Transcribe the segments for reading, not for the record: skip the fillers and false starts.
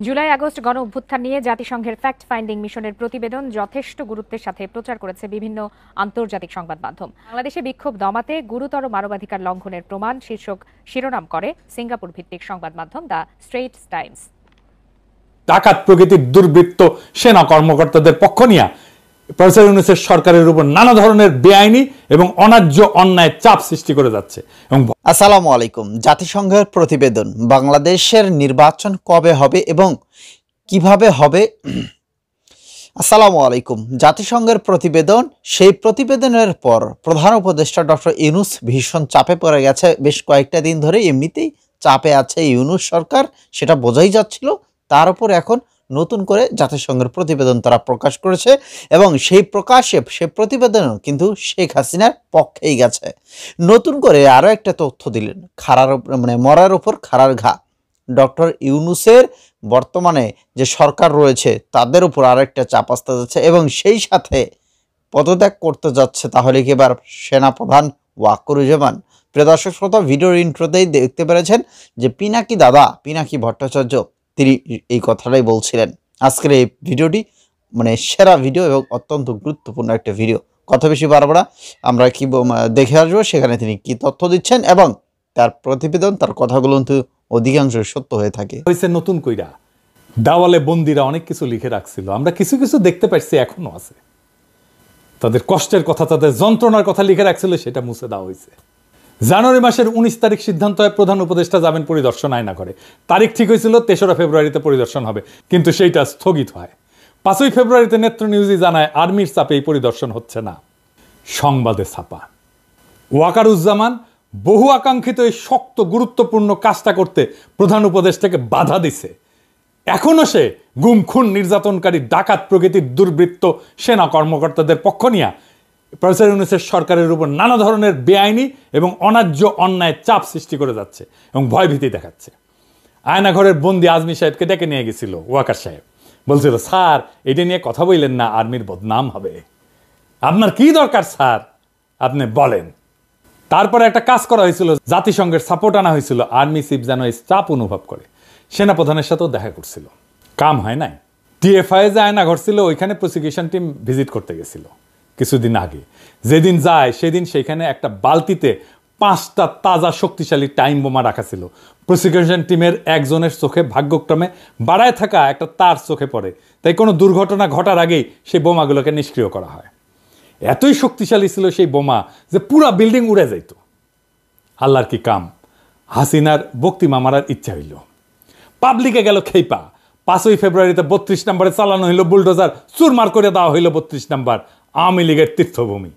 July August গণ অভ্যুত্থান নিয়ে জাতিসংঘের ফ্যাক্ট ফাইন্ডিং মিশনের প্রতিবেদন যথেষ্ট গুরুত্বের সাথে প্রচার করেছে বিভিন্ন আন্তর্জাতিক সংবাদ মাধ্যম। বাংলাদেশে বিক্ষোভ দমাতে গুরুতর মানবাধিকার লঙ্ঘনের প্রমাণ শীর্ষক শিরোনাম করে সিঙ্গাপুর ভিত্তিক সংবাদ মাধ্যম দ্য স্ট্রেইটস টাইমস। ডাকাত প্রকৃতির দুর্বৃত্ত সেনা কর্মকর্তাদের পক্ষ নিয়ে প্রফেসর ইউনূসের সরকারের উপর নানা ধরনের বেআইনি এবং অন্যায্য অন্যায় চাপ সৃষ্টি করে যাচ্ছে। আসসালামু আলাইকুম। জাতিসংঘের প্রতিবেদন বাংলাদেশের নির্বাচন কবে হবে এবং কিভাবে হবে। আসসালামু আলাইকুম। জাতিসংঘের প্রতিবেদন, সেই প্রতিবেদনের পর প্রধান উপদেষ্টা ডক্টর ইউনূস ভীষণ চাপে পড়ে গেছে। বেশ কয়েকটা দিন ধরে এমনিতেই চাপে আছে ইউনূস সরকার, সেটা বোঝাই যাচ্ছিল। তার উপর এখন নতুন করে জাতিসংঘের প্রতিবেদন তারা প্রকাশ করেছে এবং সেই প্রতিবেদনও কিন্তু শেখ হাসিনার পক্ষেই গেছে। নতুন করে আরও একটা তথ্য দিলেন, মরার উপর খাড়ার ঘা। ডক্টর ইউনূসের বর্তমানে যে সরকার রয়েছে তাদের উপর আরেকটা চাপ আসতে যাচ্ছে এবং সেই সাথে পদত্যাগ করতে যাচ্ছে তাহলে কি এবার সেনাপ্রধান ওয়াকারুজ্জামান। প্রিয় দর্শক শ্রোতা, ভিডিওর ইন্ট্রোতেই দেখতে পেরেছেন যে পিনাকি ভট্টাচার্য তিনি এই কথাটাই বলছিলেন। আজকের এই ভিডিওটি সেরা ভিডিও এবং অত্যন্ত গুরুত্বপূর্ণ একটা ভিডিও। কথা বেশি বাড়াবো না, আমরা কি দেখে আসবো সেখানে তিনি কি তথ্য দিচ্ছেন এবং তার প্রতিবেদন, তার কথাগুলো কিন্তু অধিকাংশ সত্য হয়ে থাকে। নতুন কইরা দাওয়ালে বন্দিরা অনেক কিছু লিখে রাখছিল, আমরা কিছু কিছু দেখতে পাচ্ছি, এখনো আছে। তাদের কষ্টের কথা, তাদের যন্ত্রণার কথা লিখে রাখছিল, সেটা মুছে দেওয়া হয়েছে। জানুয়ারি মাসের 19 তারিখ সিদ্ধান্ত হয় প্রধান উপদেষ্টা যাবেন পরিদর্শন আয়না করে। তারিখ ঠিক হয়েছিল 3রা ফেব্রুয়ারিতে পরিদর্শন হবে, কিন্তু সেইটা স্থগিত হয়। 5ই ফেব্রুয়ারিতে নেত্র নিউজই জানায় আর্মির চাপে এই পরিদর্শন হচ্ছে না। সংবাদে ছাপা ওয়াকারুজ্জামান বহু আকাঙ্ক্ষিত এই শক্ত গুরুত্বপূর্ণ কাজটা করতে প্রধান উপদেষ্টাকে বাধা দিছে। এখনো সে গুম খুন নির্যাতনকারী ডাকাত প্রকৃতির দুর্বৃত্ত সেনা কর্মকর্তাদের পক্ষ নিয়ে প্রফেসর ইউনূসের সরকারের উপর নানা ধরনের বেআইনি এবং অন্যায্য অন্যায় চাপ সৃষ্টি করে যাচ্ছে এবং ভয়ভীতি দেখাচ্ছে। আয়নাঘরের বন্দি আজমি সাহেবকে ডেকে নিয়ে গেছিল ওয়াকার সাহেব, বলছিল, স্যার এটা নিয়ে কথা বললেন না, আর্মির বদনাম হবে। আপনার কি দরকার স্যার, আপনি বলেন। তারপরে একটা কাজ করা হয়েছিল, জাতিসংঘের সাপোর্ট আনা হয়েছিল। আর্মি চিফ যেন এই চাপ অনুভব করে সেনাপ্রধানের সাথেও দেখা করছিল, কাম হয় নাই। টিএফআই যে আয়নাঘর ছিল ওইখানে প্রসিকিউশন টিম ভিজিট করতে গেছিল কিছুদিন আগে। যেদিন যায় সেদিন সেখানে একটা বালতিতে 5টা তাজা শক্তিশালী টাইম বোমা রাখা ছিল। প্রসিকিউশন টিমের একজনের চোখে ভাগ্যক্রমে বাড়ায় থাকা একটা তার চোখে পড়ে, তাই কোনো দুর্ঘটনা ঘটার আগেই সেই বোমাগুলোকে নিষ্ক্রিয় করা হয়। এতই শক্তিশালী ছিল সেই বোমা যে পুরা বিল্ডিং উড়ে যাইত। আল্লাহর কি কাম, হাসিনার বক্তিমা মারার ইচ্ছা হইল, পাবলিকে গেল খেইপা। 5ই ফেব্রুয়ারিতে 32 নম্বরে চালানো হইল বুলডোজার, চুরমার করে দেওয়া হইল 32 নম্বর আওয়ামী লীগের তীর্থভূমি।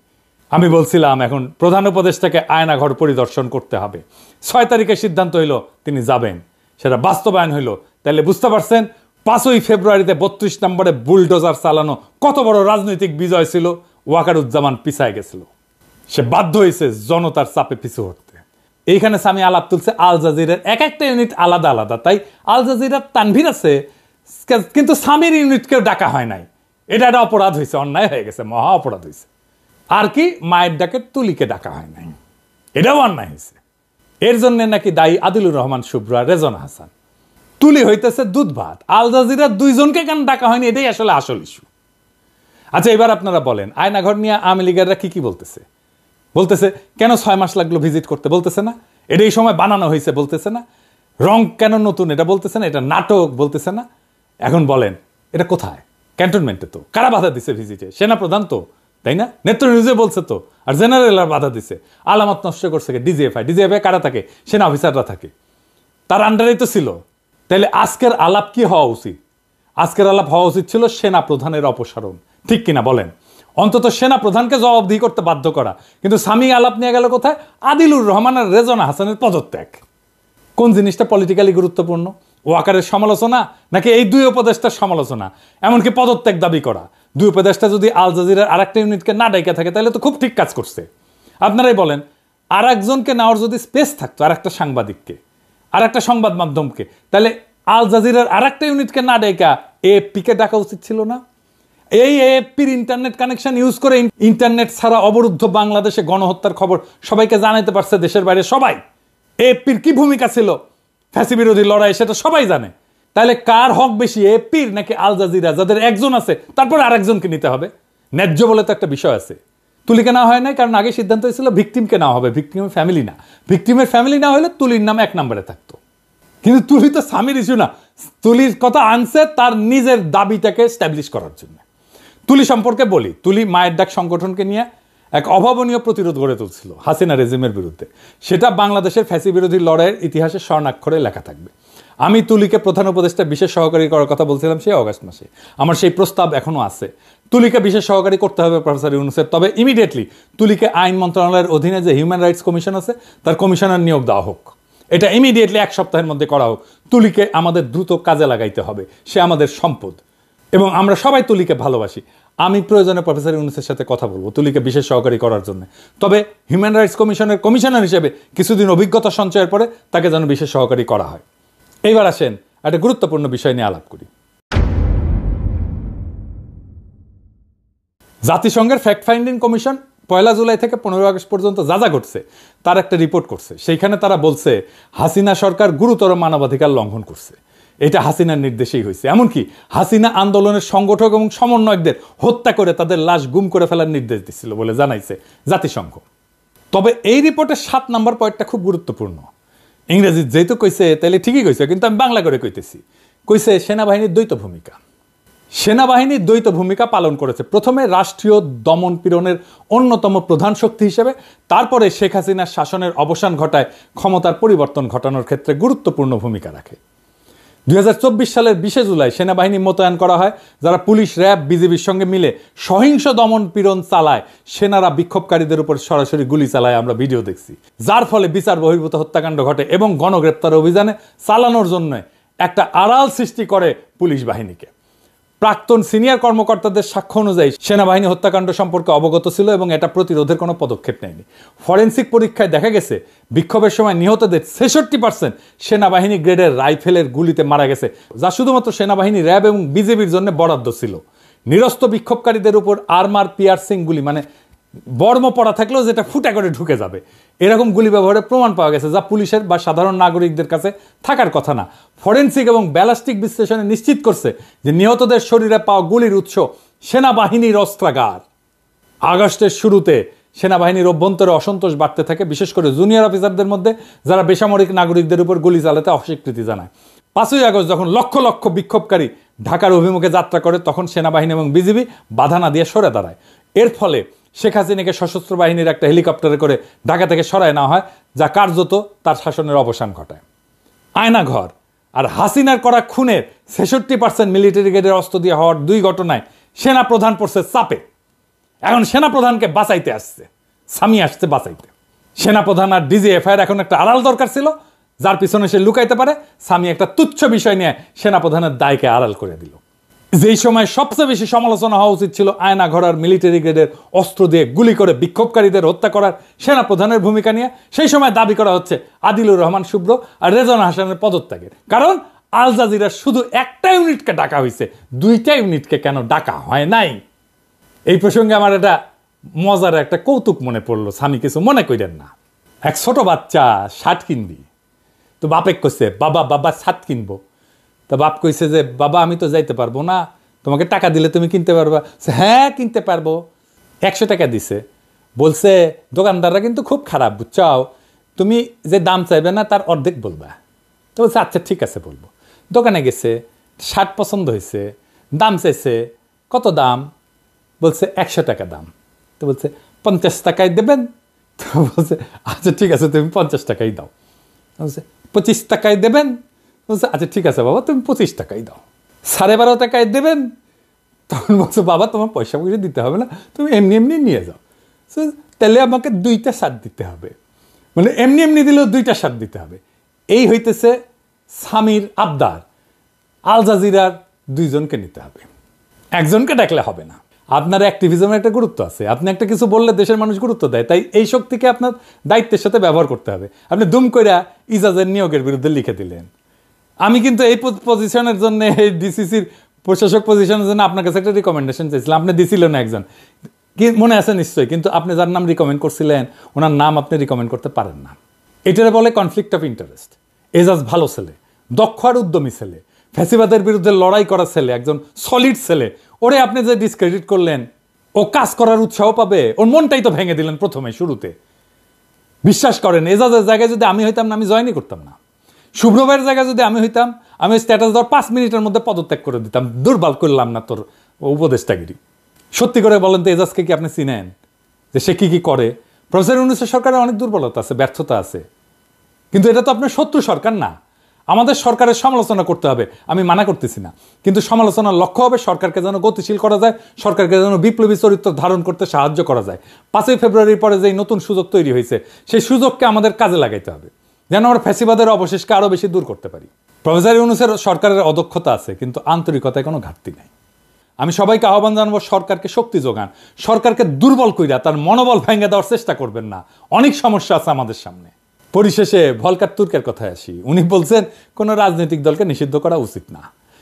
আমি বলছিলাম এখন প্রধান উপদেষ্টাকে আয়নাঘর পরিদর্শন করতে হবে। 6 তারিখে সিদ্ধান্ত হইল তিনি যাবেন, সেটা বাস্তবায়ন হইল। তাহলে বুঝতে পারছেন 5ই ফেব্রুয়ারিতে 32 নম্বরে বুলডোজার চালানো কত বড় রাজনৈতিক বিজয় ছিল। ওয়াকারুজ্জামান পিছায় গেছিল, সে বাধ্য হয়েছে জনতার চাপে পিছু হটতে। এইখানে স্বামী আলাপ তুলছে আল জাজিরার এক একটা ইউনিট আলাদা আলাদা, তাই আল জাজিরার তানভীর আছে কিন্তু স্বামীর ইউনিটকেও ডাকা হয় নাই। এটা একটা অপরাধ হয়েছে, অন্যায় হয়ে গেছে, মহা অপরাধ হয়েছে। আর কি মায়ের ডাকে তুলিকে ডাকা হয় নাই, এটাও অন্যায় হয়েছে। এর জন্য নাকি দায়ী আদিলুর রহমান শুভ্র আর রেজনা হাসান। তুলি হইতেছে দুধ ভাত, আল জাজিরার 2 জনকে কেন ডাকা হয়নি, এটাই আসলে আসল ইস্যু। আচ্ছা, এবার আপনারা বলেন আয়নাঘর নিয়ে আওয়ামী লীগেররা কি বলতেছে কেন 6 মাস লাগলো ভিজিট করতে, বলতেছে না? এটা এই সময় বানানো হয়েছে, বলতেছে না? রং কেন নতুন, এটা বলতেছে না? এটা নাটক, বলতেছে না? এখন বলেন এটা কোথায়? ক্যান্টনমেন্টে তো। কারা বাধা দিছে ভিজিটে? সেনাপ্রধান তো, তাই না? নেত্র নিউজে বলছে তো। আর জেনারেলরা বাধা দিছে। আলামত নষ্ট করছে ডিজিএফআই কারা থাকে? সেনা অফিসাররা থাকে, তার আন্ডারেই তো ছিল। তাইলে আজকের আলাপ কি হওয়া উচিত? আজকের আলাপ হওয়া উচিত ছিল সেনা প্রধানের অপসারণ, ঠিক কিনা বলেন? অন্তত সেনা প্রধানকে জবাবদিহি করতে বাধ্য করা। কিন্তু স্বামী আলাপ নিয়ে গেল কোথায়? আদিলুর রহমান আর রেজনা হাসানের পদত্যাগ। কোন জিনিসটা পলিটিক্যালি গুরুত্বপূর্ণ? ওয়াকারের সমালোচনা নাকি এই 2 উপদেষ্টার সমালোচনা? এমনকি পদত্যাগ দাবি করা। 2 উপদেষ্টা যদি আল জাজিরার আরেকটা ইউনিটকে না ডাইকা থাকে তাহলে তো খুব ঠিক কাজ করছে। আপনারাই বলেন, আর একজনকে নেওয়ার যদি স্পেস থাকতো, আর একটা সাংবাদিককে, আর একটা সংবাদ মাধ্যমকে, তাহলে আল জাজিরার আরেকটা ইউনিটকে না ডাইকা এএফপিকে ডাকা উচিত ছিল না? এই এএফপির ইন্টারনেট কানেকশন ইউজ করে ইন্টারনেট ছাড়া অবরুদ্ধ বাংলাদেশে গণহত্যার খবর সবাইকে জানাতে পারছে দেশের বাইরে সবাই। এএফপির কি ভূমিকা ছিল ফ্যাসি বিরোধী লড়াই, সেটা সবাই জানে। তাহলে কার হক বেশি, এপির নাকি আল জাজিরা, যাদের একজন আছে তারপর আরেকজনকে নিতে হবে? ন্যায্য বলে তো একটা বিষয় আছে। তুলিকে না হয় নাই, কারণ আগে সিদ্ধান্ত হয়েছিল ভিকটিমকে নেওয়া হবে, ভিকটিমের ফ্যামিলি না। ভিকটিমের ফ্যামিলি না হলে তুলির নাম 1 নম্বরে থাকতো। কিন্তু তুলি তো স্বামীর ইস্যু না, তুলির কথা আনছে তার নিজের দাবিটাকে স্ট্যাবলিশ করার জন্য। তুলি সম্পর্কে বলি, তুলি মায়ের ডাক সংগঠনকে নিয়ে এক অভাবনীয় প্রতিরোধ গড়ে তুলছিল হাসিনা রেজিমের বিরুদ্ধে। সেটা বাংলাদেশের ফ্যাসি বিরোধী লড়াইয়ের ইতিহাসে স্বর্ণাক্ষরে লেখা থাকবে। আমি তুলিকে প্রধান উপদেষ্টা বিশেষ সহকারী করার কথা বলছিলাম সেই অগাস্ট মাসে। আমার সেই প্রস্তাব এখনো আছে, তুলিকে বিশেষ সহকারী করতে হবে প্রফেসর ইউনূসের। তবে ইমিডিয়েটলি তুলিকে আইন মন্ত্রণালয়ের অধীনে যে হিউম্যান রাইটস কমিশন আছে তার কমিশনার নিয়োগ দেওয়া হোক। এটা ইমিডিয়েটলি 1 সপ্তাহের মধ্যে করা হোক। তুলিকে আমাদের দ্রুত কাজে লাগাইতে হবে, সে আমাদের সম্পদ এবং আমরা সবাই তুলিকে ভালোবাসি। আমি প্রয়োজনে প্রফেসর ইউনূসের সাথে কথা বলবো তুলিকে বিশেষ সহকারী করার জন্য। তবে হিউম্যান রাইটস কমিশনের কমিশনার হিসেবে কিছুদিন অভিজ্ঞতা সঞ্চয়ের পরে তাকে যেন বিশেষ সহকারী করা হয়। এইবার আসেন একটা গুরুত্বপূর্ণ বিষয় নিয়ে আলাপ করি। জাতিসংঘের ফ্যাক্ট ফাইন্ডিং কমিশন 1 জুলাই থেকে 15 আগস্ট পর্যন্ত যা যা ঘটছে তার একটা রিপোর্ট করছে। সেইখানে তারা বলছে হাসিনা সরকার গুরুতর মানবাধিকার লঙ্ঘন করছে। এটা হাসিনার নির্দেশেই হয়েছে। এমনকি হাসিনা আন্দোলনের সংগঠক এবং সমন্বয়কদের হত্যা করে তাদের লাশ গুম করে ফেলার নির্দেশ দিচ্ছিল বলে জানাইছে জাতিসংঘ। তবে এই রিপোর্টের 7 নম্বর পয়েন্টটা খুব গুরুত্বপূর্ণ। ইংরেজি যেহেতু কইছে তাহলে ঠিকই কইছে, কিন্তু আমি বাংলা করে কইতেছি। কইছে সেনাবাহিনীর দ্বৈত ভূমিকা। সেনাবাহিনী দ্বৈত ভূমিকা পালন করেছে। প্রথমে রাষ্ট্রীয় দমন পীড়নের অন্যতম প্রধান শক্তি হিসেবে, তারপরে শেখ হাসিনার শাসনের অবসান ঘটায় ক্ষমতার পরিবর্তন ঘটানোর ক্ষেত্রে গুরুত্বপূর্ণ ভূমিকা রাখে। 2024 সালের 20 জুলাই সেনাবাহিনী মোতায়েন করা হয়, যারা পুলিশ, র্যাব, বিজিবির সঙ্গে মিলে সহিংস দমন পীড়ন চালায়। সেনারা বিক্ষোভকারীদের উপর সরাসরি গুলি চালায়, আমরা ভিডিও দেখছি, যার ফলে বিচার বহির্ভূত হত্যাকাণ্ড ঘটে এবং গণগ্রেপ্তার অভিযানে চালানোর জন্য একটা আড়াল সৃষ্টি করে পুলিশ বাহিনীকে। প্রাক্তন সিনিয়র কর্মকর্তাদের সাক্ষ্য অনুযায়ী সেনাবাহিনী হত্যাকাণ্ড সম্পর্কে অবগত ছিল এবং এটা প্রতিরোধের কোনো পদক্ষেপ নেয়নি। ফরেনসিক পরীক্ষায় দেখা গেছে বিক্ষোভের সময় নিহতদের 66% সেনাবাহিনী গ্রেডের রাইফেলের গুলিতে মারা গেছে, যা শুধুমাত্র সেনাবাহিনী, র্যাব এবং বিজেপির জন্য বরাদ্দ ছিল। নিরস্ত্র বিক্ষোভকারীদের উপর আর্মার পিয়ার্সিং গুলি, মানে বর্ম পড়া থাকলেও যেটা ফুটা করে ঢুকে যাবে, এরকম গুলি ব্যবহারের প্রমাণ পাওয়া গেছে, যা পুলিশের বা সাধারণ নাগরিকদের কাছে থাকার কথা না। ফরেনসিক এবং ব্যালিস্টিক বিশ্লেষণে নিশ্চিত করছে যে নিহতদের শরীরে পাওয়া গুলির উৎস সেনাবাহিনীর অস্ত্রাগার। আগস্টের শুরুতে সেনাবাহিনীর অভ্যন্তরে অসন্তোষ বাড়তে থাকে, বিশেষ করে জুনিয়র অফিসারদের মধ্যে, যারা বেসামরিক নাগরিকদের উপর গুলি চালাতে অস্বীকৃতি জানায়। 5ই আগস্ট যখন লক্ষ লক্ষ বিক্ষোভকারী ঢাকার অভিমুখে যাত্রা করে, তখন সেনাবাহিনী এবং বিজিবি বাধা না দিয়ে সরে দাঁড়ায়। এর ফলে শেখ হাসিনাকে সশস্ত্র বাহিনীর একটা হেলিকপ্টারে করে ঢাকা থেকে সরায় নেওয়া হয়, যা কার্যত তার শাসনের অবসান ঘটায়। আয়নাঘর আর হাসিনার করা খুনের 66% মিলিটারি গ্রেডের অস্ত্র দিয়ে হওয়ার 2 ঘটনায় সেনা প্রধান পড়ছে চাপে। এখন সেনা প্রধানকে বাঁচাইতে আসছে, স্বামী আসছে বাঁচাইতে। সেনা প্রধান আর ডিজিএফআই এখন একটা আড়াল দরকার ছিল, যার পিছনে সে লুকাইতে পারে। স্বামী একটা তুচ্ছ বিষয় নিয়ে সেনা প্রধানের দায়কে আড়াল করে দিল। যেই সময় সবচেয়ে বেশি সমালোচনা হওয়া উচিত ছিল আয়নাঘর আর মিলিটারি গ্রেডের অস্ত্র দিয়ে গুলি করে বিক্ষোভকারীদের হত্যা করার সেনা প্রধানের ভূমিকা নিয়ে, সেই সময় দাবি করা হচ্ছে আদিলুর রহমান শুভ্র আর রেজওয়ানা হাসানের পদত্যাগের। কারণ আল জাজিরার শুধু একটা ইউনিটকে ডাকা হয়েছে, 2টা ইউনিটকে কেন ডাকা হয় নাই? এই প্রসঙ্গে আমার একটা মজার একটা কৌতুক মনে পড়লো, স্বামী কিছু মনে করেন না। এক ছোট বাচ্চা শার্ট কিনবি, তো বাপে কইছে বাবা শার্ট কিনবো। তা বাপ কইছে যে বাবা আমি তো যাইতে পারবো না, তোমাকে টাকা দিলে তুমি কিনতে পারবা। হ্যাঁ কিনতে পারবো। 100 টাকা দিছে। বলছে দোকানদাররা কিন্তু খুব খারাপ, বুঝছাও, তুমি যে দাম চাইবে না তার অর্ধেক বলবা। তো বলছে আচ্ছা ঠিক আছে বলবো। দোকানে গেছে, শার্ট পছন্দ হয়েছে, দাম চাইছে। কত দাম? বলছে 100 টাকা দাম। তো বলছে 50 টাকায় দেবেন? তো বলছে আচ্ছা ঠিক আছে তুমি 50 টাকাই দাও। বলছে 25 টাকায় দেবেন? বলছে আচ্ছা ঠিক আছে বাবা তুমি 25 টাকাই দাও। 12.5 টাকায় দেবেন? তখন বলছে বাবা তোমার পয়সা দিতে হবে না, তুমি এমনি এমনি নিয়ে যাও। তাহলে আমাকে 2টা শার্ট দিতে হবে, মানে এমনি এমনি দিলেও 2টা শার্ট দিতে হবে। এই হইতেছে স্বামীর আবদার। আল জাজিরার 2 জনকে নিতে হবে, একজনকে ডাকলে হবে না। আপনার অ্যাক্টিভিজমের একটা গুরুত্ব আছে, আপনি একটা কিছু বললে দেশের মানুষ গুরুত্ব দেয়, তাই এই শক্তিকে আপনার দায়িত্বের সাথে ব্যবহার করতে হবে। আপনি দুম কইরা ইজাজের নিয়োগের বিরুদ্ধে লিখে দিলেন। আমি কিন্তু এই পজিশনের জন্য, এই ডিসিসির প্রশাসক পজিশনের জন্য আপনার কাছে একটা রিকমেন্ডেশন চাইছিলাম, আপনি দিছিলেন না একজন, কি মনে আছে নিশ্চয়ই, কিন্তু আপনি যার নাম রিকমেন্ড করছিলেন ওনার নাম আপনি রিকমেন্ড করতে পারেন না। এটারে বলে কনফ্লিক্ট অফ ইন্টারেস্ট। এজাজ ভালো ছেলে, দক্ষ আর উদ্যমী ছেলে, ফ্যাসিবাদের বিরুদ্ধে লড়াই করা ছেলে, একজন সলিড ছেলে, ওরে আপনি যে ডিসক্রেডিট করলেন, ও কাজ করার উৎসাহ পাবে? ওর মনটাই তো ভেঙে দিলেন প্রথমে শুরুতে। বিশ্বাস করেন, এজাজের জায়গায় যদি আমি হইতাম না, আমি জয়েনই করতাম না। শুভ্রভাইয়ের জায়গায় যদি আমি হইতাম, আমি স্ট্যাটাস দেওয়ার 5 মিনিটের মধ্যে পদত্যাগ করে দিতাম। দুর্বল করলাম না তোর উপদেষ্টাগিরি। সত্যি করে বলেন তো, এজাজকে কি আপনি চিনেন যে সে কি কি করে? প্রফেসর ইউনূসের সরকারের অনেক দুর্বলতা আছে, ব্যর্থতা আছে, কিন্তু এটা তো আপনার শত্রু সরকার না। আমাদের সরকারের সমালোচনা করতে হবে, আমি মানা করতেছি না, কিন্তু সমালোচনার লক্ষ্য হবে সরকারকে যেন গতিশীল করা যায়, সরকারকে যেন বিপ্লবী চরিত্র ধারণ করতে সাহায্য করা যায়। 5ই ফেব্রুয়ারির পরে যে নতুন সুযোগ তৈরি হয়েছে, সেই সুযোগকে আমাদের কাজে লাগাইতে হবে, যেন আমরা ফ্যাসিবাদের অবশেষকে আরও বেশি দূর করতে পারি। প্রফেসর ইউনূসের সরকারের অদক্ষতা আছে, কিন্তু আন্তরিকতায় কোনো ঘাটতি নেই। আমি সবাইকে আহ্বান জানাবো, সরকারকে শক্তি যোগান, সরকারকে দুর্বল কইরা তার মনোবল ভেঙে দেওয়ার চেষ্টা করবেন না। অনেক সমস্যা আছে আমাদের সামনে। পরিশেষে ভলকার তুর্কের কথায় আসি। উনি বলছেন কোনো রাজনৈতিক দলকে নিষিদ্ধ করা উচিত না।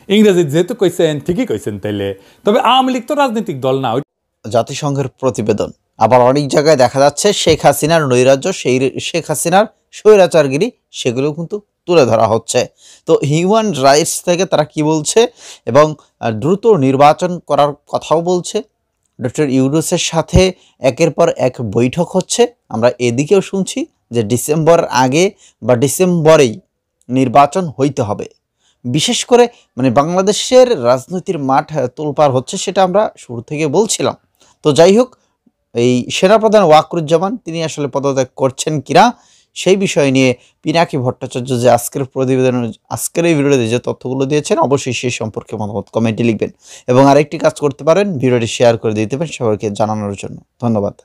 ইংরেজি যেহেতু কইছেন, ঠিকই কইছেন তাইলে, তবে আওয়ামী লীগ তো রাজনৈতিক দল না। জাতিসংঘের প্রতিবেদন। আবার অনেক জায়গায় দেখা যাচ্ছে শেখ হাসিনার নৈরাজ্য, সেই শেখ হাসিনার স্বৈরাচারগিরি, সেগুলো কিন্তু তুলে ধরা হচ্ছে। তো হিউম্যান রাইটস থেকে তারা কি বলছে, এবং দ্রুত নির্বাচন করার কথাও বলছে। ডক্টর ইউনূসের সাথে একের পর এক বৈঠক হচ্ছে। আমরা এদিকেও শুনছি যে ডিসেম্বর আগে বা ডিসেম্বরেই নির্বাচন হইতে হবে। বিশেষ করে বাংলাদেশের রাজনীতির মাঠ তোলপাড় হচ্ছে, সেটা আমরা শুরু থেকে বলছিলাম। তো যাই হোক, এই সেনাপ্রধান ওয়াকরুজ্জামান তিনি আসলে পদত্যাগ করছেন কিনা সেই বিষয় নিয়ে পিনাকি ভট্টাচার্য যে আজকের প্রতিবেদন, আজকের এই ভিডিওতে যে তথ্যগুলো দিয়েছেন, অবশ্যই সেই সম্পর্কে মতামত কমেন্টে লিখবেন। এবং আরেকটি কাজ করতে পারেন, ভিডিওটি শেয়ার করে দিতে পারেন সবাইকে জানানোর জন্য। ধন্যবাদ।